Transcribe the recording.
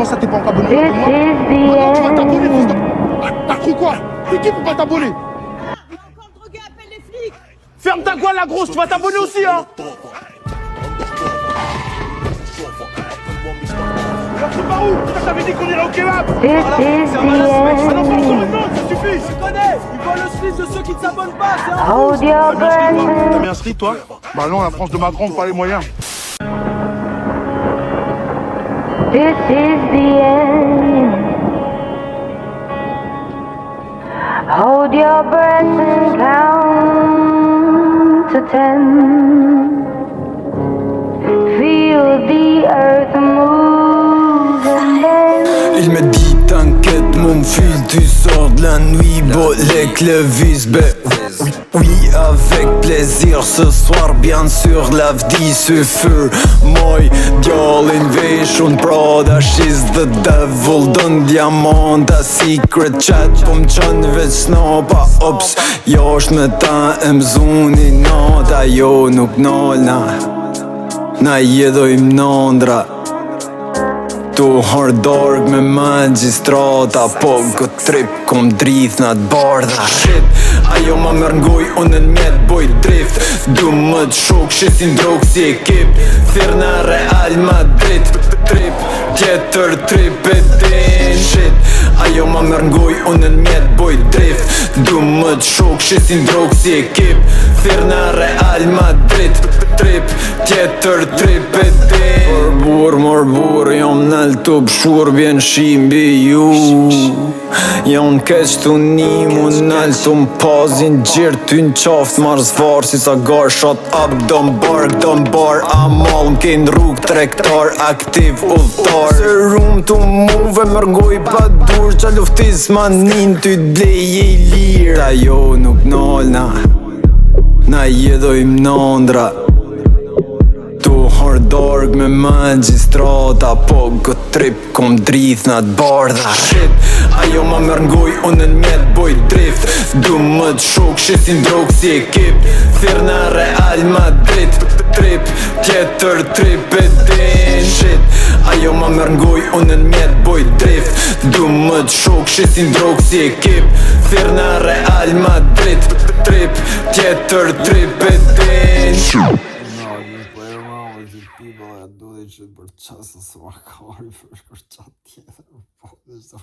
Comment ça t'es pas encore abonné pour moi? Maintenant tu vas t'abonner, fils de... T'as cru quoi? T'es qui pour pas t'abonner? Il a encore drogué, appelle les flics. Ferme ta gueule la grosse, tu vas t'abonner aussi hein. Alors c'est par où? Putain t'avais dit qu'on irait au kebab. This is the Ah non, pas encore une end. autre, ça suffit. Tu connais, ils volent le slip de ceux qui ne s'abonnent pas, c'est un Hold your breath. T'as mis inscrit toi? Bah non, la France de Macron, pas les moyens. This is the end. Hold your breath and count to 10. Feel the earth move and then. Il me dit t'inquiète mon fils, tu sors de la nuit, Bolek le vis, oui avec plaisir ce soir bien sûr l'avdi se feu. Moj djall invasion Prada, she's the devil, dën diamanta secret chat, po m'qan veç snapa, ops, jo është me ta e mzuni nata, jo nuk nolna, na jedojmë nondra. Tu hard dark me magistrata, po gët trip kom drith në t'bardha. Shit, ajo ma mërë ngoj, unë në mjet boj drift. Du më t'shok, shesin drog si ekip. Thirë në Real Madrid, trip, tjetër trip e din. Shit, ajo ma mërë ngoj, unë në mjet boj drift. Du më t'shok, shesin drog si ekip. Thirë në Real Madrid, trip, tjetër trip e din. Mërbur, jam nal të pëshur, bjen shimbi ju. Jam keq të nimu, nal të m'pazin gjirë, ty n'qaft marrë zvar, si sa gar, shot up, dëm bar, amal m'ken rrug, trektar, aktiv, ulltar. Se rum të muve, mërgoj pa dur, qa luftis ma nin, ty t'bleje i lirë. Ta jo nuk nolna, na jedojmë nondra. Tu hard dark me magistrata, po gët trip kom drith në t'bardha. Shit, ajo ma mërë ngoj, unë në mjet boj drift. Du më t'shok, shesin drog si ekip. Thirë në Real Madrid, trip, tjetër trip e din. Shit, ajo ma mërë ngoj, unë në mjet boj drift. Du më t'shok, shesin drog si ekip. Thirë në Real Madrid, trip, tjetër trip e din. People that do this shit for just as much for qatë tjetër, po, dhe së